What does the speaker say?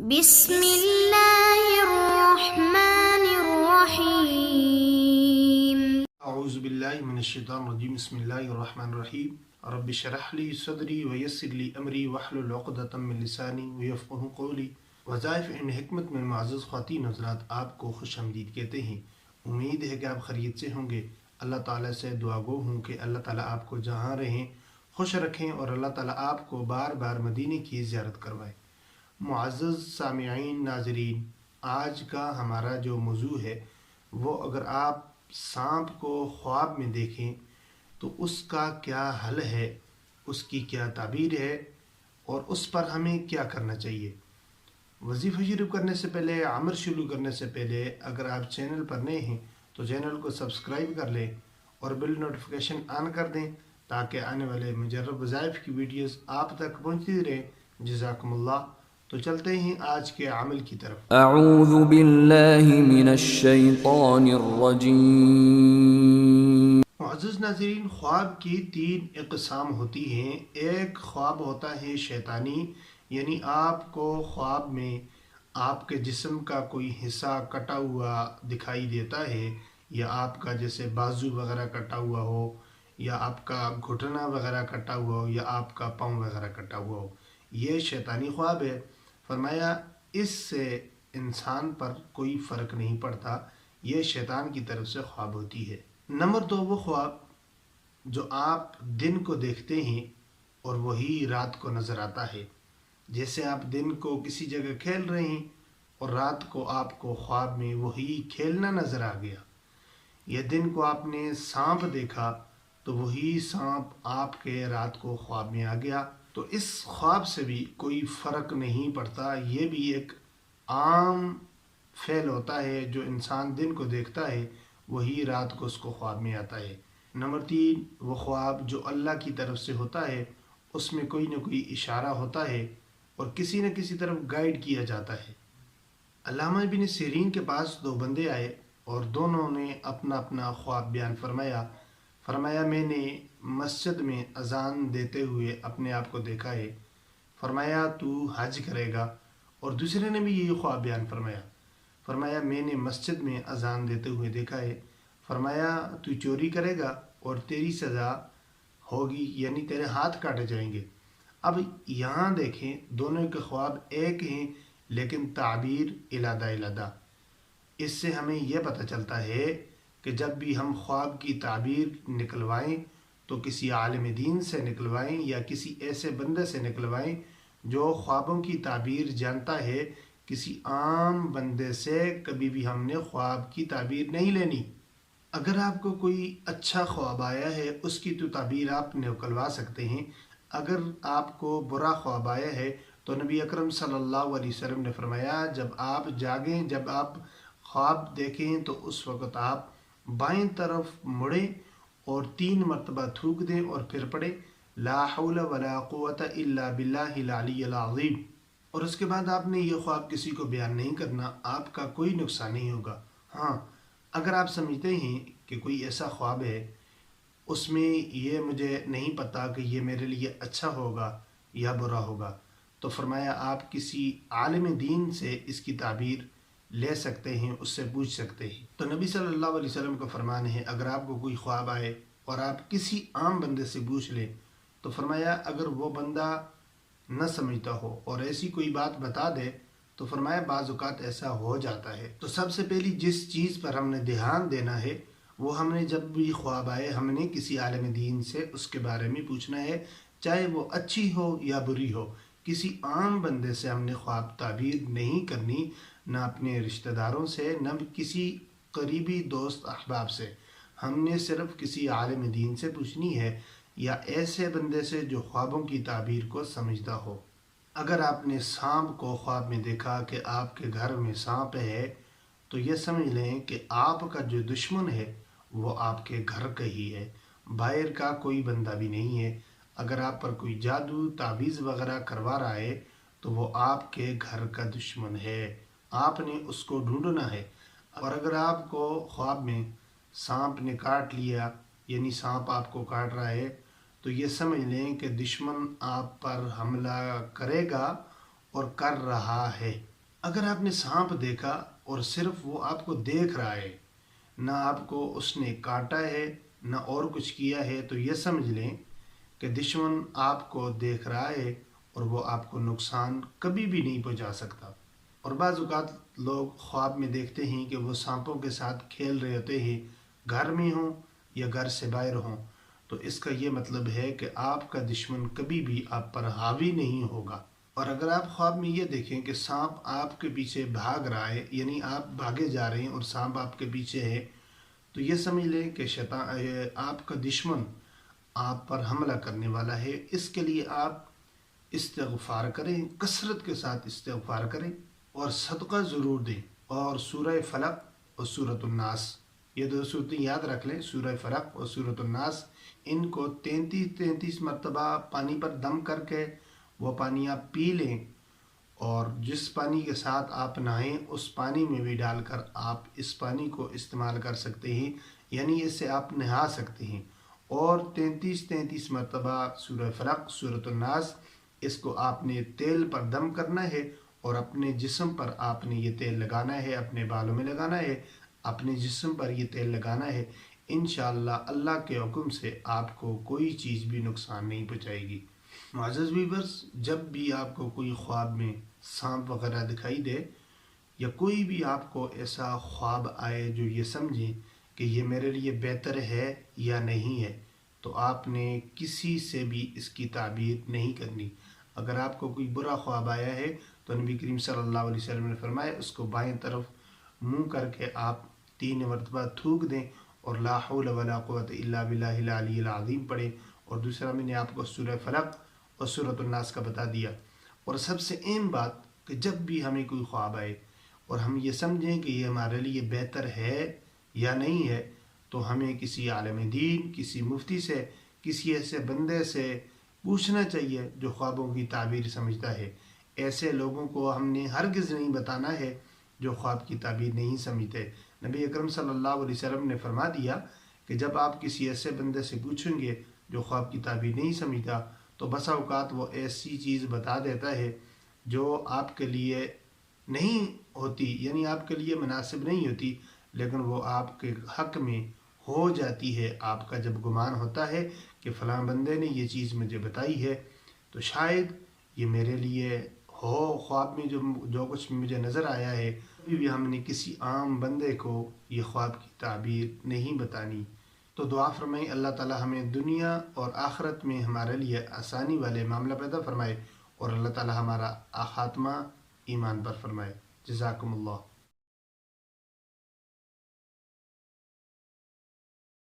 بسم اللہ الرحمن الرحیم اعوذ باللہ من الشیطان الرجیم بسم اللہ الرحمن الرحیم رب اشرح لی صدری ویسر لی امری واحلل عقدۃ من لسانی یفقہوا قولی۔ وظائف علم حکمت میں معزز خواتین حضرات آپ کو خوش آمدید کہتے ہیں۔ امید ہے کہ آپ خیریت سے ہوں گے۔ اللہ تعالیٰ سے دعا گو ہوں کہ اللہ تعالیٰ آپ کو جہاں رہیں خوش رکھیں اور اللہ تعالیٰ آپ کو بار بار مدینے کی زیارت کروائے۔ معزز سامعین ناظرین، آج کا ہمارا جو موضوع ہے وہ اگر آپ سانپ کو خواب میں دیکھیں تو اس کا کیا حل ہے، اس کی کیا تعبیر ہے اور اس پر ہمیں کیا کرنا چاہیے۔ وظیفہ شروع کرنے سے پہلے، عمل شروع کرنے سے پہلے اگر آپ چینل پر نئے ہیں تو چینل کو سبسکرائب کر لیں اور بل نوٹیفیکیشن آن کر دیں تاکہ آنے والے مجرب وظائف کی ویڈیوز آپ تک پہنچتی رہیں۔ جزاکم اللہ۔ تو چلتے ہیں آج کے عمل کی طرف۔ اعوذ باللہ من الشیطان الرجیم۔ معزز ناظرین، خواب کی 3 اقسام ہوتی ہیں۔ ایک خواب ہوتا ہے شیطانی، یعنی آپ کو خواب میں آپ کے جسم کا کوئی حصہ کٹا ہوا دکھائی دیتا ہے، یا آپ کا جیسے بازو وغیرہ کٹا ہوا ہو، یا آپ کا گھٹنا وغیرہ کٹا ہوا ہو، یا آپ کا پاؤں وغیرہ کٹا ہوا ہو۔ یہ شیطانی خواب ہے۔ فرمایا اس سے انسان پر کوئی فرق نہیں پڑتا، یہ شیطان کی طرف سے خواب ہوتی ہے۔ نمبر 2، وہ خواب جو آپ دن کو دیکھتے ہیں اور وہی رات کو نظر آتا ہے۔ جیسے آپ دن کو کسی جگہ کھیل رہے ہیں اور رات کو آپ کو خواب میں وہی کھیلنا نظر آ گیا، یا دن کو آپ نے سانپ دیکھا تو وہی سانپ آپ کے رات کو خواب میں آ گیا۔ تو اس خواب سے بھی کوئی فرق نہیں پڑتا، یہ بھی ایک عام فعل ہوتا ہے، جو انسان دن کو دیکھتا ہے وہی رات کو اس کو خواب میں آتا ہے۔ نمبر 3، وہ خواب جو اللہ کی طرف سے ہوتا ہے، اس میں کوئی نہ کوئی اشارہ ہوتا ہے اور کسی نہ کسی طرف گائیڈ کیا جاتا ہے۔ علامہ ابن سیرین کے پاس 2 بندے آئے اور دونوں نے اپنا اپنا خواب بیان فرمایا میں نے مسجد میں اذان دیتے ہوئے اپنے آپ کو دیکھا ہے۔ فرمایا تو حج کرے گا۔ اور دوسرے نے بھی یہی خواب بیان فرمایا میں نے مسجد میں اذان دیتے ہوئے دیکھا ہے۔ فرمایا تو چوری کرے گا اور تیری سزا ہوگی، یعنی تیرے ہاتھ کاٹے جائیں گے۔ اب یہاں دیکھیں، دونوں کے خواب ایک ہیں لیکن تعبیر علیحدہ۔ اس سے ہمیں یہ پتہ چلتا ہے کہ جب بھی ہم خواب کی تعبیر نکلوائیں تو کسی عالم دین سے نکلوائیں یا کسی ایسے بندے سے نکلوائیں جو خوابوں کی تعبیر جانتا ہے۔ کسی عام بندے سے کبھی بھی ہم نے خواب کی تعبیر نہیں لینی۔ اگر آپ کو کوئی اچھا خواب آیا ہے اس کی تو تعبیر آپ نکلوا سکتے ہیں۔ اگر آپ کو برا خواب آیا ہے تو نبی اکرم صلی اللہ علیہ وسلم نے فرمایا جب آپ جاگیں، جب آپ خواب دیکھیں تو اس وقت آپ بائیں طرف مڑیں اور 3 مرتبہ تھوک دیں اور پھر پڑھیں لا حول ولا قوت الا باللہ العلی العظیم۔ اور اس کے بعد آپ نے یہ خواب کسی کو بیان نہیں کرنا، آپ کا کوئی نقصان نہیں ہوگا۔ ہاں، اگر آپ سمجھتے ہیں کہ کوئی ایسا خواب ہے اس میں یہ مجھے نہیں پتا کہ یہ میرے لیے اچھا ہوگا یا برا ہوگا، تو فرمایا آپ کسی عالم دین سے اس کی تعبیر لے سکتے ہیں، اس سے پوچھ سکتے ہیں۔ تو نبی صلی اللہ علیہ وسلم کا فرمان ہے اگر آپ کو کوئی خواب آئے اور آپ کسی عام بندے سے پوچھ لیں تو فرمایا اگر وہ بندہ نہ سمجھتا ہو اور ایسی کوئی بات بتا دے تو فرمایا بعض اوقات ایسا ہو جاتا ہے۔ تو سب سے پہلی جس چیز پر ہم نے دھیان دینا ہے وہ ہم نے جب بھی خواب آئے ہم نے کسی عالم دین سے اس کے بارے میں پوچھنا ہے، چاہے وہ اچھی ہو یا بری ہو۔ کسی عام بندے سے ہم نے خواب تعبیر نہیں کرنی، نہ اپنے رشتہ داروں سے، نہ کسی قریبی دوست احباب سے۔ ہم نے صرف کسی عالم دین سے پوچھنی ہے یا ایسے بندے سے جو خوابوں کی تعبیر کو سمجھتا ہو۔ اگر آپ نے سانپ کو خواب میں دیکھا کہ آپ کے گھر میں سانپ ہے تو یہ سمجھ لیں کہ آپ کا جو دشمن ہے وہ آپ کے گھر کا ہی ہے، باہر کا کوئی بندہ بھی نہیں ہے۔ اگر آپ پر کوئی جادو تعویذ وغیرہ کروا رہا ہے تو وہ آپ کے گھر کا دشمن ہے، آپ نے اس کو ڈھونڈنا ہے۔ اور اگر آپ کو خواب میں سانپ نے کاٹ لیا، یعنی سانپ آپ کو کاٹ رہا ہے، تو یہ سمجھ لیں کہ دشمن آپ پر حملہ کرے گا اور کر رہا ہے۔ اگر آپ نے سانپ دیکھا اور صرف وہ آپ کو دیکھ رہا ہے، نہ آپ کو اس نے کاٹا ہے نہ اور کچھ کیا ہے، تو یہ سمجھ لیں کہ دشمن آپ کو دیکھ رہا ہے اور وہ آپ کو نقصان کبھی بھی نہیں پہنچا سکتا۔ اور بعض اوقات لوگ خواب میں دیکھتے ہیں کہ وہ سانپوں کے ساتھ کھیل رہے ہوتے ہیں، گھر میں ہوں یا گھر سے باہر ہوں، تو اس کا یہ مطلب ہے کہ آپ کا دشمن کبھی بھی آپ پر حاوی نہیں ہوگا۔ اور اگر آپ خواب میں یہ دیکھیں کہ سانپ آپ کے پیچھے بھاگ رہا ہے، یعنی آپ بھاگے جا رہے ہیں اور سانپ آپ کے پیچھے ہے، تو یہ سمجھ لیں کہ آپ کا دشمن آپ پر حملہ کرنے والا ہے۔ اس کے لیے آپ استغفار کریں، کثرت کے ساتھ استغفار کریں اور صدقہ ضرور دیں، اور سورہ فلق اور سورۃ الناس، یہ دو صورتیں یاد رکھ لیں، سورہ فلق اور سورۃ الناس، ان کو 33 مرتبہ پانی پر دم کر کے وہ پانی آپ پی لیں، اور جس پانی کے ساتھ آپ نہائیں اس پانی میں بھی ڈال کر آپ اس پانی کو استعمال کر سکتے ہیں، یعنی اس سے آپ نہا سکتے ہیں۔ اور 33 مرتبہ سورہ فلق سورۃ الناس، اس کو آپ نے تیل پر دم کرنا ہے اور اپنے جسم پر آپ نے یہ تیل لگانا ہے، اپنے بالوں میں لگانا ہے، اپنے جسم پر یہ تیل لگانا ہے۔ انشاءاللہ اللہ کے حکم سے آپ کو کوئی چیز بھی نقصان نہیں پہنچائے گی۔ معزز ویورز، جب بھی آپ کو کوئی خواب میں سانپ وغیرہ دکھائی دے یا کوئی بھی آپ کو ایسا خواب آئے جو یہ سمجھیں کہ یہ میرے لیے بہتر ہے یا نہیں ہے، تو آپ نے کسی سے بھی اس کی تعبیر نہیں کرنی۔ اگر آپ کو کوئی برا خواب آیا ہے تو نبی کریم صلی اللہ علیہ وسلم نے فرمایا اس کو بائیں طرف منہ کر کے آپ 3 مرتبہ تھوک دیں اور لا حول ولا قوت الا باللہ العلی العظیم پڑھیں، اور دوسرا میں نے آپ کو سورہ فلق اور سورۃ الناس کا بتا دیا۔ اور سب سے اہم بات کہ جب بھی ہمیں کوئی خواب آئے اور ہم یہ سمجھیں کہ یہ ہمارے لیے بہتر ہے یا نہیں ہے، تو ہمیں کسی عالم دین، کسی مفتی سے، کسی ایسے بندے سے پوچھنا چاہیے جو خوابوں کی تعبیر سمجھتا ہے۔ ایسے لوگوں کو ہم نے ہرگز نہیں بتانا ہے جو خواب کی تعبیر نہیں سمجھتے۔ نبی اکرم صلی اللہ علیہ وسلم نے فرما دیا کہ جب آپ کسی ایسے بندے سے پوچھیں گے جو خواب کی تعبیر نہیں سمجھتا، تو بسا اوقات وہ ایسی چیز بتا دیتا ہے جو آپ کے لیے نہیں ہوتی، یعنی آپ کے لیے مناسب نہیں ہوتی، لیکن وہ آپ کے حق میں ہو جاتی ہے۔ آپ کا جب گمان ہوتا ہے کہ فلاں بندے نے یہ چیز مجھے بتائی ہے تو شاید یہ میرے لیے ہو، خواب میں جو کچھ مجھے نظر آیا ہے، ابھی بھی ہم نے کسی عام بندے کو یہ خواب کی تعبیر نہیں بتانی۔ تو دعا فرمائیں اللہ تعالی ہمیں دنیا اور آخرت میں ہمارے لیے آسانی والے معاملہ پیدا فرمائے، اور اللہ تعالی ہمارا خاتمہ ایمان پر فرمائے۔ جزاکم اللہ۔